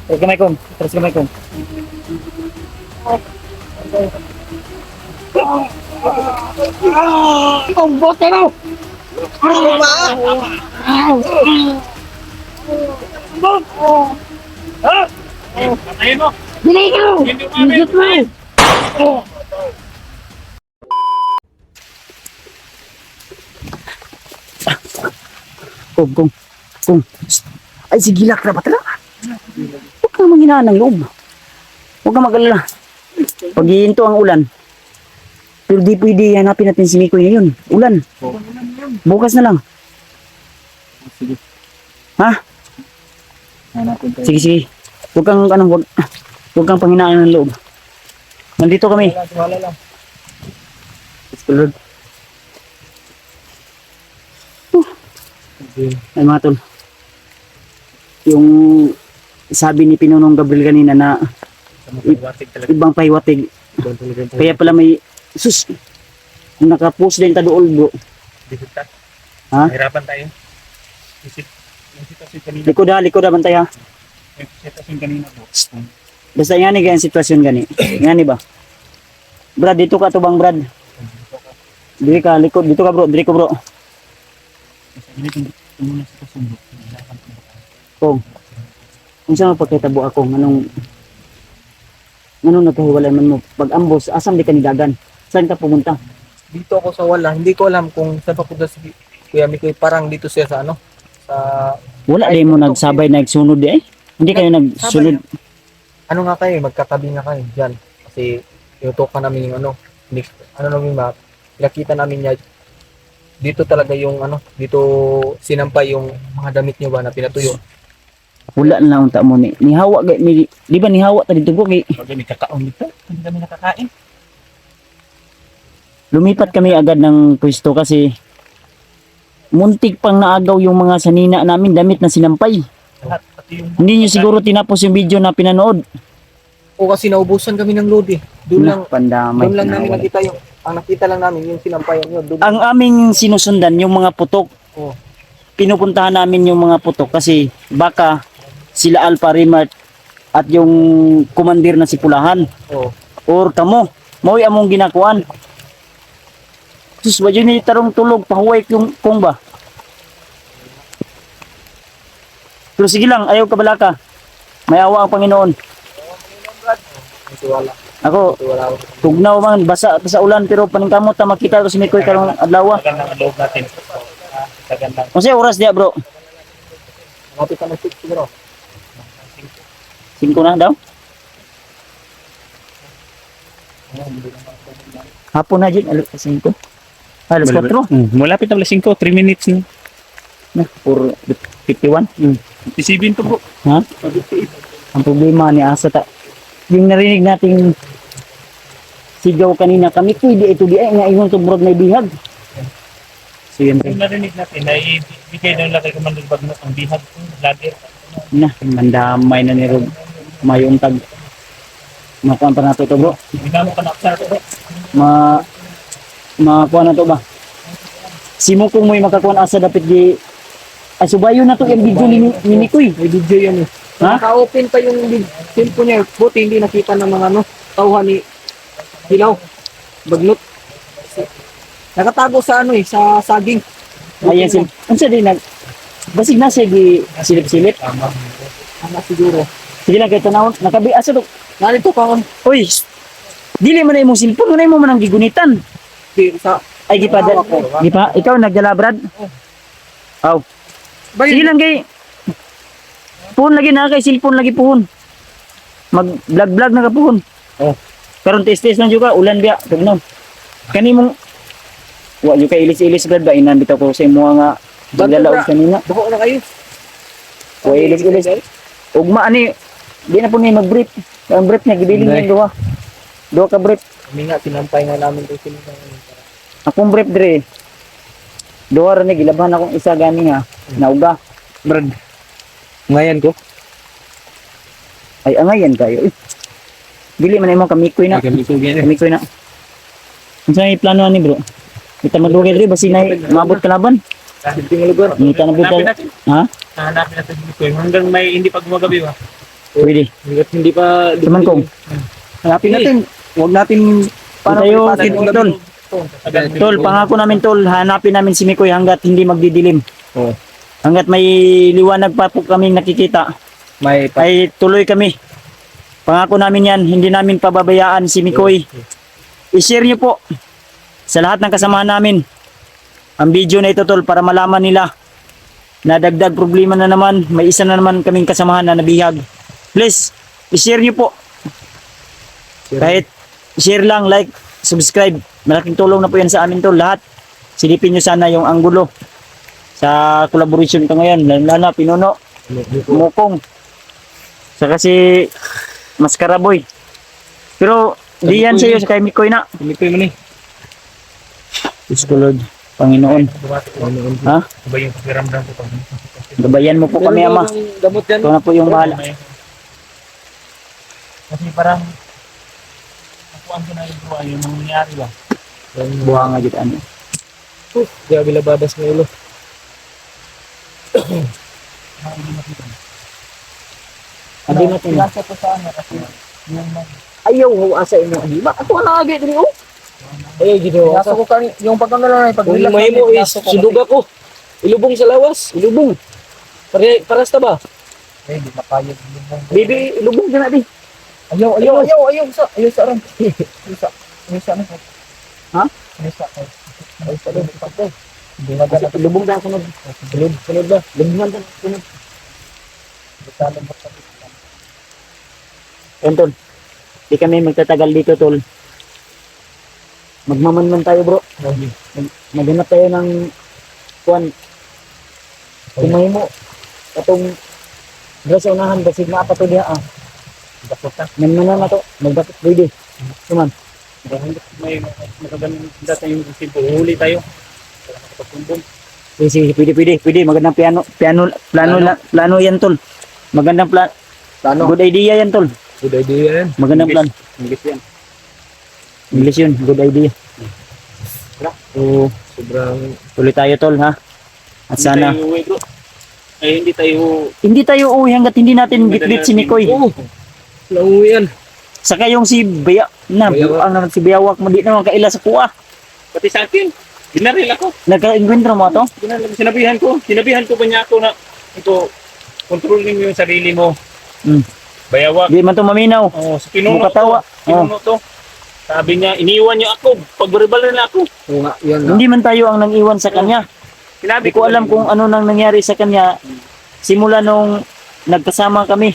Terus kamay kong. Terus kamay kong. Ang bote mo! Ano ba? Patayin mo! Dili ka! Higit mo! Kung. Ay, sige lak na ba talaga? Huwag kang manghinaan ng loob. Huwag kang mag-alala. Pag hihinto ang ulan. Pero di pwede hanapin natin si Mikoy ngayon. Ulan. Bukas na lang. Sige. Ha? Hanapin tayo. Sige. Huwag kang panghinaan ng loob. Nandito kami. Wala lang. Lord. Ay mga tol. Yung sabi ni Pinunong Gabriel kanina na Watig talaga. ibang pahiwatig. Kaya pala may sus. Nakapost din ta dool bro. Dikit ka. Ha? Hirapan tayo. Isip. Yung sitwasyon kanina. Likod ha bantay ha. Yung sitwasyon kanina po. Basta nga ni ganyan sitwasyon gani. Nga ni ba? Brad, dito ka to bang Brad? Dito ka, likod. Dito ka bro, dito bro. Hindi kung muna sitwasyon po. Hirapan tayo. Kung. Kung saan mapagkitabo ako, anong nagkahiwalay man mo? Pag ambos, asam di ka nidagan? Saan ka pumunta? Dito ako sa wala. Hindi ko alam kung saan papunta si Kuya Mikoy. Parang dito siya sa ano? Sa Wala din mo nagsabay nagsunod di eh? Hindi kayo nagsunod? ano nga kayo, magkatabi nga kayo diyan. Kasi tinutukan namin yung ano, next, ano namin map. Nakita namin niya dito talaga yung ano, dito sinampay yung mga damit niyo ba na pinatuyo. Wala na unta mo ni. Nihawa di ba nihawa ta dito ko kay Pag may kakaon dito. Hindi kami nakakain. lumipat kami agad ng pwesto kasi muntik pang naagaw yung mga sanina namin damit na sinampay. Lahat. Pati yung Hindi nyo siguro tinapos yung video na pinanood. O kasi naubusan kami ng load eh. Doon Pandamay. lang namin nakita yung, ang nakita lang namin yung sinampayan yun. Doon Ang aming sinusundan yung mga putok. Oh. Pinupuntahan namin yung mga putok kasi baka sila Alpha Rimart at yung kumandir na si Pulahan oh. or kamo mauwi among ginakuan. Sus ba yun tarong tulog pahuway yung kung ba? Pero sige lang, ayaw ka balaka. May awa ang Panginoon. Kasi wala. Ako, Wala. tugnaw man, basa sa ulan pero paningkamot ta makita ko si Mikoy karong adlaw. magandang loob natin. Magandang. Kasi oras dia bro. Nakapit na ng 6 siguro. 5 na daw. Hapon na dyan, alas 5. Alas 4. Malapit na 5. 3 minutes na. Na, for 51. 57 to po. Ha? Ang problema ni Asa yung narinig nating sigaw kanina kami pwede ito di ay nga ingon to brog may bihag. So yun Yung narinig natin ay ibigay daw lang kay Commander Bagnot ang bihag ng vlogger. na, mandamay na ni Rog mayuntag. Makuha pa nato to bro. Hindi na mo ka na-observe po. Makuha na to ba? Simo kung may makakuha asa dapat di ay subayo na to yung video ni Mikoy. May video yan eh. Ha? Naka-open pa yung cellphone niya. Buti hindi nakita ng mga ano, tauhan ni Hilaw. Bagnot. Nakatago sa ano eh, sa saging. Ayan sil. Unsa din nag basig na siya gi silip-silip. Tama siguro. Sige lang kay tanawon nakabi asa to. Narito pa ang Uy. Dili man na imong cellphone, unay mo man ang gigunitan. sa... Ay gipada. Gipa, ikaw nagdala Brad? Aw. Sige lang kay puhon lagi na kay cellphone lagi puhon. Mag-vlog na ka puhon. Oh. Karon tes-tes lang juga ulan biya tugnaw. Kani mong wa yo kay ilis-ilis Brad ba inan bitaw ko sa imo nga pagdala og kanina. Buko na kayo. Wa ilis-ilis. Ugma ani di na po ni mag-brief. Ang brief niya gibiling Hindi. yung duha. Duha ka brief. Kami nga, tinampay nga namin ito sila. Akong brief dire. Duha ra ni gilaban akong isa gani ha. Nauga. Brad. Ngayon ko. Ay angayan kayo. Dili man imong kamikoy na. Kami ko ganyan. Kamikoy na. Unsa may plano ani bro? Kita madugay diri basi nay maabot kalaban. Silting lugar. Ngita na po tayo. Hanapin natin. Ha? Hanapin natin si Mikoy. Hanggang may hindi pa gumagabi ba? Pwede. Hindi pa... Saman kong. Hanapin natin. Huwag natin... Tayo, tol. Tol, pangako namin tol, hanapin namin si Mikoy hanggat hindi magdidilim. Oo. Hanggat may liwanag pa po kaming nakikita, May... ay tuloy kami. Pangako namin yan, hindi namin pababayaan si Mikoy. I-share niyo po sa lahat ng kasamahan namin ang video na ito tol para malaman nila na dagdag problema na naman, may isa na naman kaming kasamahan na nabihag. Please, i-share niyo po. Kahit share lang, like, subscribe. Malaking tulong na po yan sa amin tol. Lahat, silipin nyo sana yung anggulo sa collaboration ko ngayon. Lalo na, Pinuno, Mukong. Saka si Maskara Boy. Pero, di yan sa iyo, sa kay Mikoy na. Mikoy mo ni. Diyos ko Lord, Panginoon. Ha? Iba yung pakiramdam ko pag Gabayan mo po kami, Ama. Gamot yan. Ito na po yung bahala. Kasi parang nakuhaan ko na yung buhay, yung nangyayari ba? Buha nga dito, ano. Grabe labadas ng ulo. Sabi natin. Nasa ko sa ano kasi yung Ayaw, asa imo. Di ba? Ako na agad rin, oh. Ay, gino. nasa ko kani yung pagkakala na pag Kung mahimo is sudug ako. Ilubong sa lawas. Ilubong. Paras ta ba? eh di makayod yung Bibi, ilubong ka na, di. ayaw sa ron. Ayaw sa ano? Ha? Ayaw sa Ay, sa loob. Patay. Hindi na Kasi ilubong ka, sunod. Sunod ba? Lubungan ka, sunod. Bisalo mo sa Yan, tol. Di kami magtatagal dito, tol. Magmamanman tayo, bro. Maghanap tayo ng kuwan. Kumay mo. Katong dra sa unahan, basig na apat to diha, ah. Daputan. Manmanan na to. Magdapat, pwede. Suman. May magagandang data yung simple. Huli tayo. Para makapagpumbong. Sige, pwede. Magandang plano yan, tol. Magandang Plano. good idea yan, tol. Good idea yan. Magandang plan. English yan. English yun, good idea. So, Sobrang... tuloy tayo, tol, ha? At sana, Hindi tayo uwi, bro. Ay, hindi tayo uwi hanggat hindi natin bitbit si Mikoy. Oo. Lauwi yan. Saka yung si Bayawak. buang naman si Bayawak mo, di naman kaila sa kuha. Pati sa akin. Binaril ako. Nagka-encuentro mo to? Sinabihan ko ba niya ako na ito, kontrolin mo yung sarili mo. Mm. Bayawak. Di man to maminaw. Oh, si Pinuno Mukatawa. to. Pinuno to. Sabi niya, iniwan niyo ako. Pagbaribal na ako. Oo nga, yan nga. Hindi man tayo ang nang-iwan sa kanya. Sinabi Hindi ko alam kung ano nang nangyari sa kanya simula nung nagkasama kami.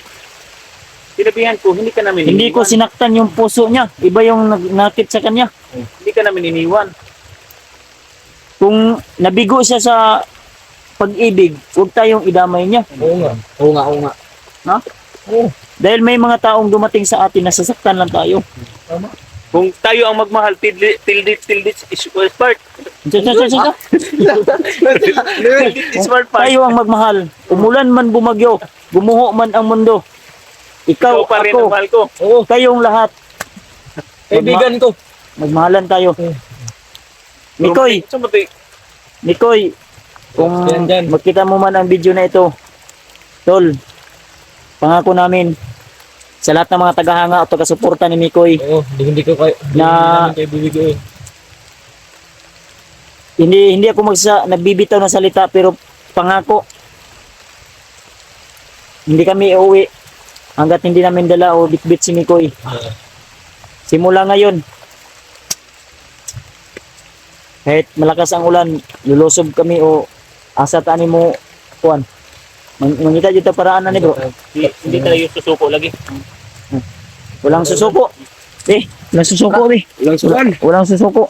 Sinabihan ko, hindi ka namin Hindi ko sinaktan yung puso niya. Iba yung nakit sa kanya. Hindi ka namin iniwan. Kung nabigo siya sa pag-ibig, huwag tayong idamay niya. Oo nga. Ha? Oo. Dahil may mga taong dumating sa atin na sasaktan lang tayo. Kung tayo ang magmahal, till this is part. Till this is part. Tayo ang magmahal. Umulan man bumagyo, gumuho man ang mundo. Ikaw, Ikaw pa rin ako, ang mahal ko. Oo. kayong lahat. Kaibigan ko. Magmahalan tayo. Mikoy, Mikoy, kung Yan. makita mo man ang video na ito, tol, pangako namin sa lahat ng mga tagahanga o taga-suporta ni Mikoy, Oo. Hindi ko kayo... Na- Hindi namin kayo bibigay. hindi ako nagbibitaw ng salita, pero pangako, hindi kami uuwi hanggat hindi namin dala o bitbit si Mikoy. Simula ngayon, kahit malakas ang ulan, lulusob kami o asa tani mo kuan. Mangita dito paraan na ni bro. Hindi tayo susuko lagi. Walang susuko. Walang susuko eh. Walang suwan. Walang susuko.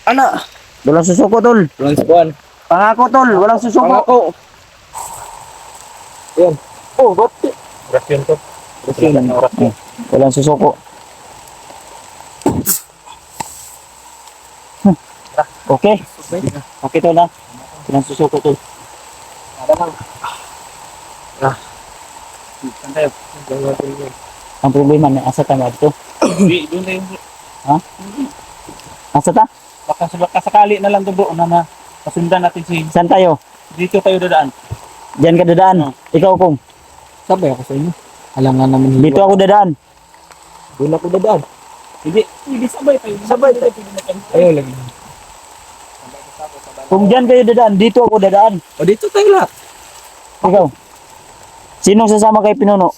Ana. Walang susuko tol. Walang suwan. Pangako tol, walang susuko. Pangako. Yan. Oh, gopi. Orasyon to. Orasyon. Walang susuko. Okay. Okay tol na. Walang susuko tol. Saan tayo? Ang problema na asa ta nga dito. Hindi, doon tayo. Asa ta? Baka sakali na lang to bro na Pasundan natin si... Saan tayo? Dito tayo dadaan. Diyan ka dadaan. Ikaw kung. Sabay ako sa inyo. Alam nga namin. Dito ako dadaan. Doon ako dadaan. Hindi. Hindi sabay tayo. Sabay tayo. Ayaw lagi. Kung diyan kayo dadaan, dito ako dadaan. O dito tayo lahat. Ikaw. Sinong sasama kay Pinuno?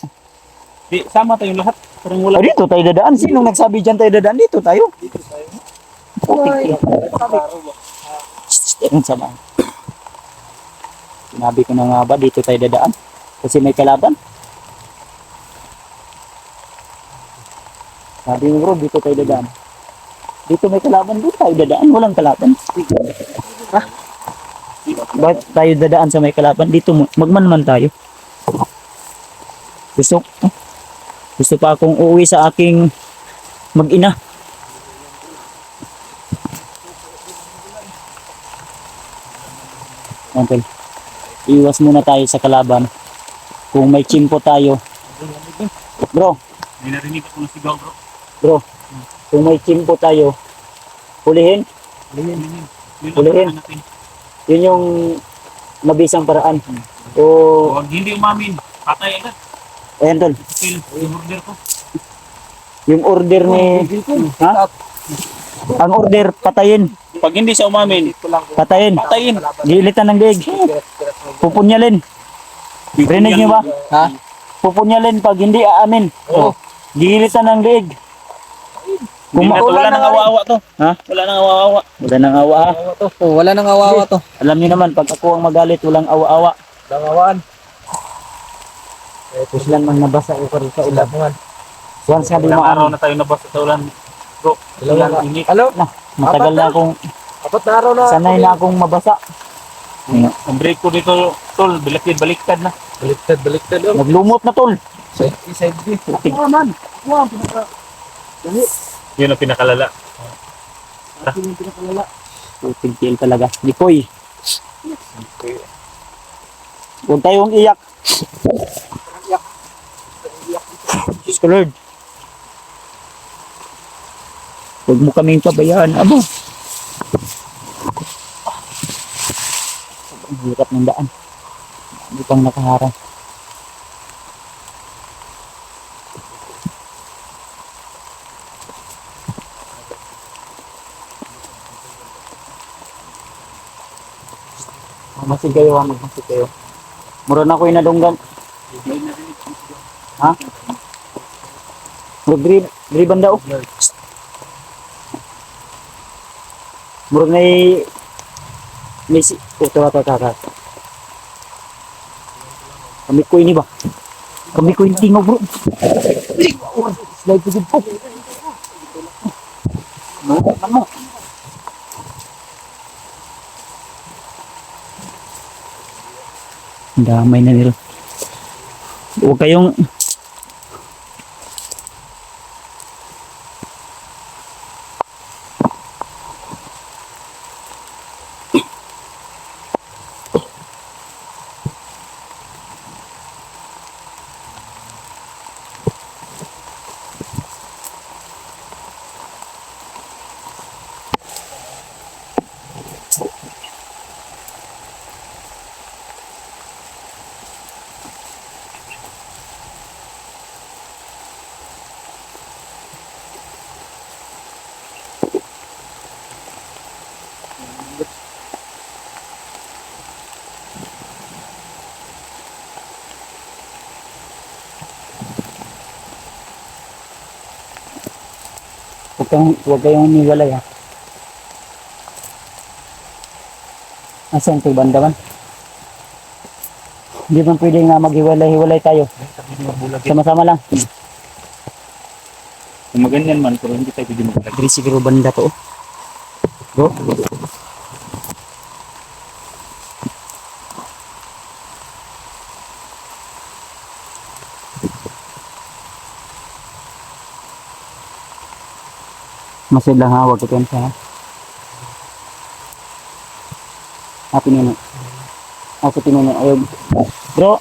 Di, sama tayong lahat. Parang O wala. dito tayo dadaan. Sinong nagsabi diyan tayo dadaan? Dito tayo. Okay. Ang sama. Sinabi ko na nga ba, dito tayo dadaan? Kasi may kalaban. Sabi mo bro, dito tayo dadaan. Dito may kalaban, dito tayo dadaan. Walang kalaban. Ha? Bakit tayo dadaan sa may kalaban? Dito magmanman tayo. Gusto pa akong uuwi sa aking mag-ina. Uncle, iwas muna tayo sa kalaban. Kung may chimpo tayo. Bro, May narinig ako ng sigaw, bro. bro, kung may chimpo tayo, hulihin. Yun Hulihin. ang natin. Yun yung mabisang paraan. O, Huwag hindi umamin. Patay agad. ayan tol, Kill. Yung order ko. yung order ni... Ha? Ang order, patayin. Pag hindi siya umamin, Patayin. patayin. Gilitan ng leeg. Pupunyalin. Rinig niyo ba? Ha? Pupunyalin pag hindi aamin. Oo. Gilitan ng leeg. Hindi na to, wala nang awa-awa to. Ha? Wala nang awa-awa. Wala nang awa. Oh, wala nang awawa to. Alam niyo naman, pag ako ang magalit, walang awa-awa. Langawaan. Kuslan man nabasa ko rin sa ulan. Once nga di Ilang araw maano. na tayo nabasa sa ulan. Bro, ulan init. Hello? Matagal na akong, Apat na araw na. sanay na akong mabasa. Ang break ko dito, tol, baliktad na. Baliktad. Oh. Naglumot na tol. Side B. Yun ang pinakalala. Puting tiil talaga. Likoy. Huwag tayong iyak. Diyos ko Lord. Huwag mo kaming pabayaan. Aba. Ang hirap ng daan. Hindi pang nakaharang. Magmasig kayo ha, magmasig kayo. Mura na ko inadunggan. Ha? Mag-riban daw. Mura na may si... Oh, tawa. Kami ko ini ba? Kami ko ini tingaw bro. Slide ko po. Ano? Damay na nila. Huwag kayong... Huwag kayong umiwalay ha. Asan ito banda man? Hindi man pwede nga maghiwalay-hiwalay tayo. Sama-sama lang. Kung maganyan man, pero hindi tayo pwede maglag. Agree siguro banda to. Bro? Masid lang ha, huwag ko tensa ha. Pinuno. Sa pinuno. Ayaw. Bro!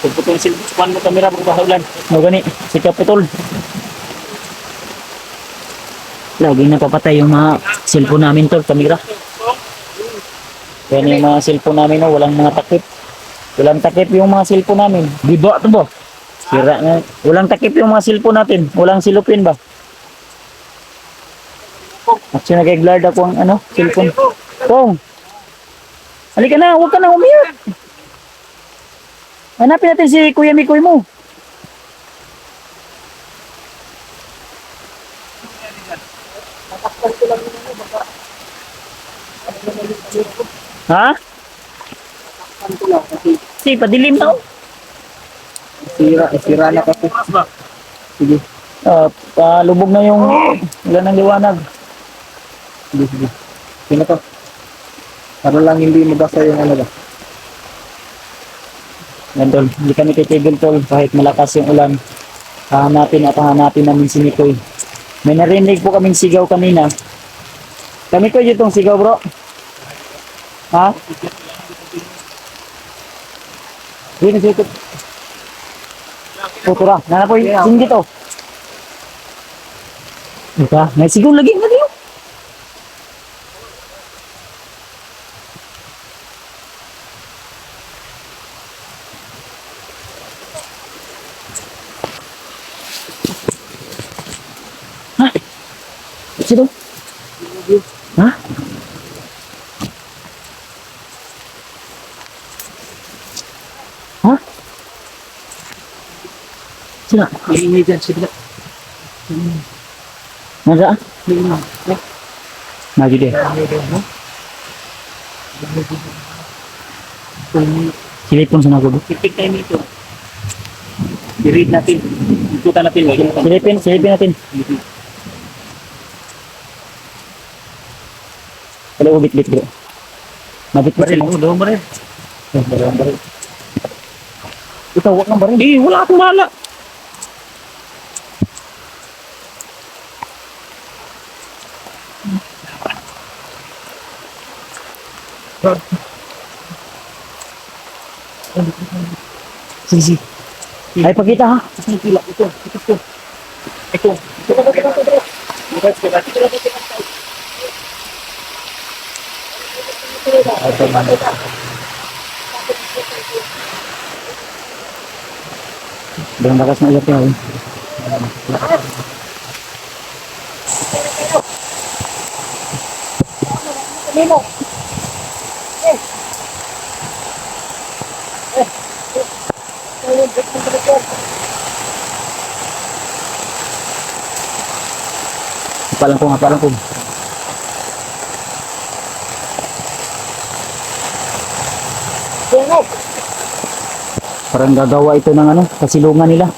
Pagputol silbuan mo kamera mo kahulan. No, gani, si Kapitol. Laging napapatay yung mga cellphone namin tol, kamera. Yan yung mga cellphone namin, no, walang mga takip. Walang takip yung mga cellphone namin. Di ba ito ba? Sira na. Walang takip yung mga cellphone natin. Walang silupin ba? At siya nag-glard ako ang ano, cellphone. Pong! Halika na, huwag ka na umiyak. Hanapin natin si Kuya Mikoy mo. Ha? Si, padilim na oh. Sira na kasi. Sige, Palubog na yung wala ng liwanag. sige. Sino to? Para lang hindi mabasa yung ano ba? Yan tol, hindi kami titigil tol kahit malakas yung ulan. Hahanapin at hahanapin namin si Mikoy. May narinig po kaming sigaw kanina. Kami ko itong sigaw bro. Ha? Hindi na siya. Tutura, nana po yung dito. Ika, may sigaw lagi nga dito. Ha? Sino? Ha? Ha? Sino? May ingay dyan, sila. Nasa? May ingay. Magi deh. Silipon sa nagubo. Pipik tayo nito. I-read natin. Ikutan natin. Silipin natin. Kalau ubit-bit bro. Mabit Baril mo mo, daw baril. baril. Ikaw, wag ng baril. Eh, wala akong bahala. Sige, sige. Ay, pagkita ha. Ito, ito. Ito. Dengan bakas na iyak yan. Hapalan ko. Parang gagawa ito ng ano, kasilungan nila.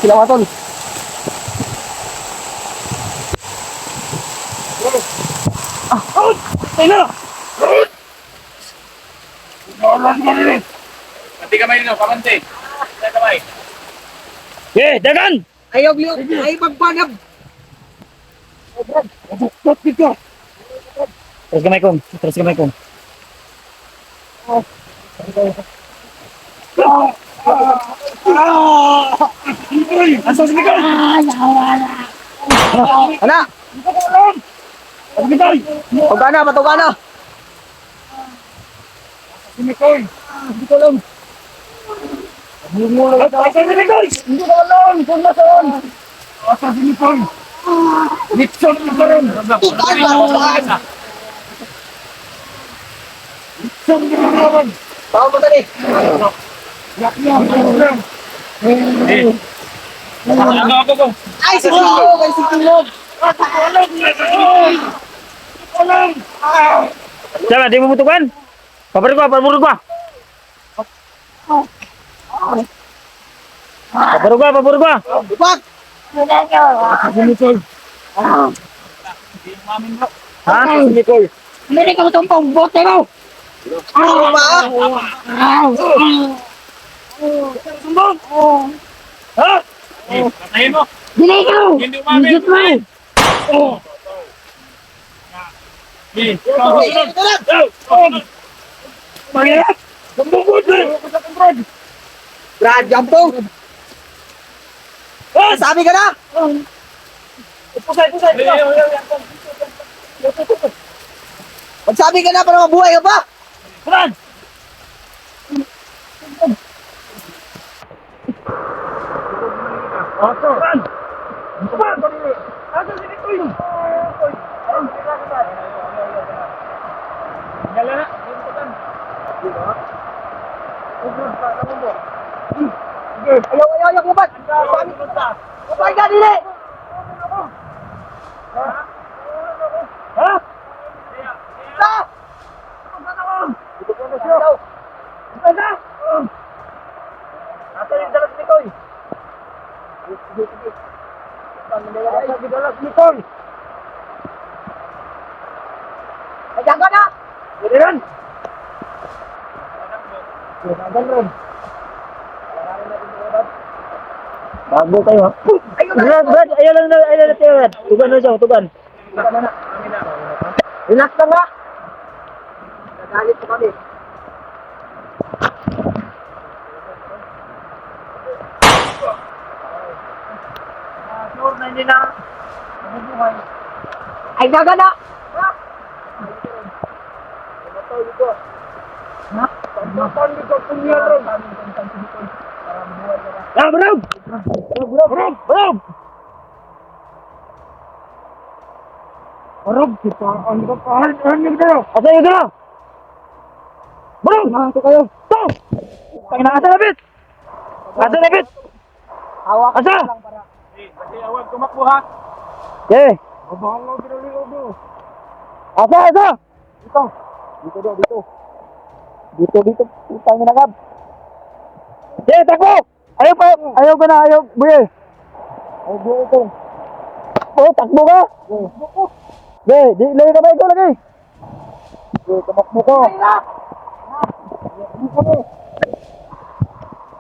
Sila mga tol. Pati kamay nyo, kapante. Pati kamay. Eh, dagan! Ayaw liyo. Ay magbanab. Terus kamay kong. Terus kamay kong. Asa si Mikoy? Ana. Mikoy! Pagana, matugana. Si Mikoy! Hindi ko alam. Asa si Mikoy? Hindi ko alam. Kung nasaan? Asa si Mikoy? Nixon ka rin. Nixon ka rin. Tao mo tali. Ako. Ay, si Kilo. Ay, si Kilo. Sama, di mo butukan? Paparin ko, paparin ko. Paparin ko. Bubak. Si Mikoy. Ha? Si Mikoy. Hindi ka tumpong bote mo. Ano ba? Ha? Patayin mo. Dili ka. Hindi umamin. Higit mo. Mangyayat! Gambungod na! Brad, jampong. Sabi ka na. Pusay! Magsabi ka na para mabuhay ka pa. Brad! Brad! Asa si Nikoy? Gala na. Ayaw, kubat. Kubat ka, dili. Ha? Sa. Asa yung dalas ni Koy? Ayan ka na. Pwede rin. Bago kayo. Brad, ayaw lang tayo. Tugan na siya, tugan. Relax ka nga. Nagalit ko kami. Sure na hindi na. Ay, gaga na. Bro! Arab, kita ang kapahan niyo kayo. Asa yun ka? Bro! Ito kayo. To! Pangina, asa na bit? Asa na bit? Hawak Asa? Kasi awag tumakbo ha. Eh, Babahaw ginaliw mo. asa? Dito. Dito. Pangina kab. Eh, takbo! Ayaw ka na, buye. Oh, takbo ka? Di, lagi ka ba ito lagi? Tumakbo ko.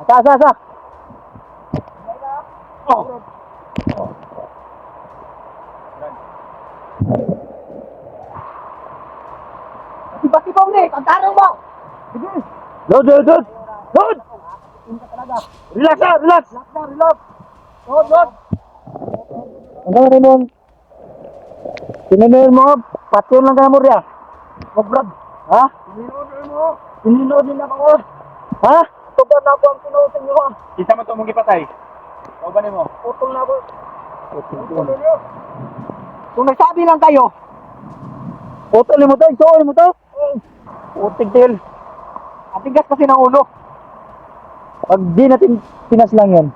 Asa? Tiba-tiba ni, kantarong mo. Load! Relax! Lord. Ang gawin mo? Sinunod mo, patyon lang ka mo riya. Brad. Ha? Sininood nila ako. Ha? Tugan na ako ang sinuod sa inyo. Isa mo ito mong ipatay. O ba mo? Utol na ako. Kung nagsabi lang kayo, Utol mo to, isuon mo to. Utig til. ang tigas kasi ng ulo. Pag di natin pinas lang yan.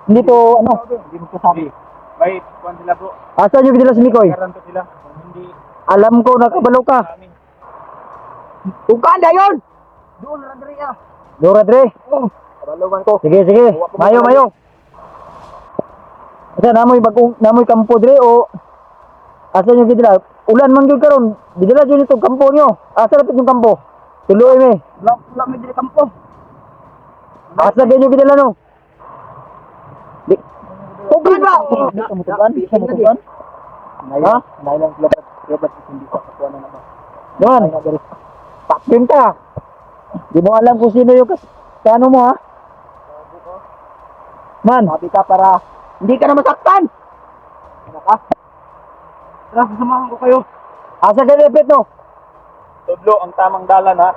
Hindi to, ano? Hindi mo sasabi. May kuwan sila bro. Asa nyo pinila si Mikoy? Garanto sila. Kung hindi Alam ko, nakabalo ka. amin. Uganda yun! Doon, Andrea. Dora Dre. Kabalawan ko. Sige. Mayo. Asa namoy kampo dire o asa nyo gidala? Ulan man gyud karon. Gidala jud itong kampo nyo. Asa lapit yung kampo? Tuloy mi. Wala may dili kampo. Asa ganyo gidala no? Di. Tugan ba? Kamutugan? Kamutugan? Ha? Nailang labat hindi pa kakuha na naman. Yan. Tapin ka. Di mo alam kung sino yung kano mo ha? Man. Sabi ka para hindi ka na masaktan. Ano ka? Tara, sasamahan ko kayo. Asa ka repet no? Tudlo ang tamang dalan ha.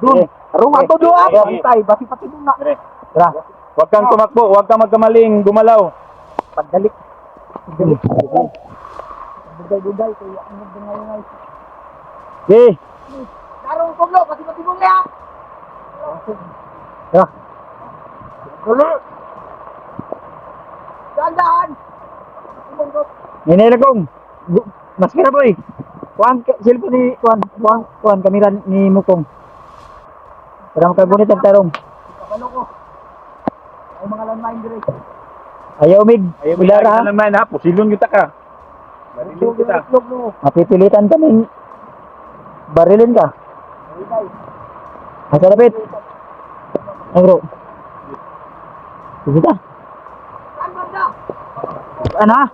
Doon. Ruwa to doon. Okay. Bantay, basi pati doon na. Tara. Huwag kang tumakbo, huwag kang magkamaling gumalaw. Pagdalik. Buday-buday, kaya ang ganda ngayon ay. Okay. Darong koglo, pati pati doon niya. Tara. Dali. Dahan-dahan. Ninela kong. Mas kira boy. Kuhan cellphone ni kuhan kamera ni Mukong. Para makabunit ang tarong. Kapalo ko. Ay mga landmine dire. Ayaw mig. Ayaw mo Bilara ha. naman ha, pusilon kita ka. Marilin kita. Mapipilitan kaming barilin ka. Asa lapit? Ay bro. Sige ta. Saan banda? Ano ha?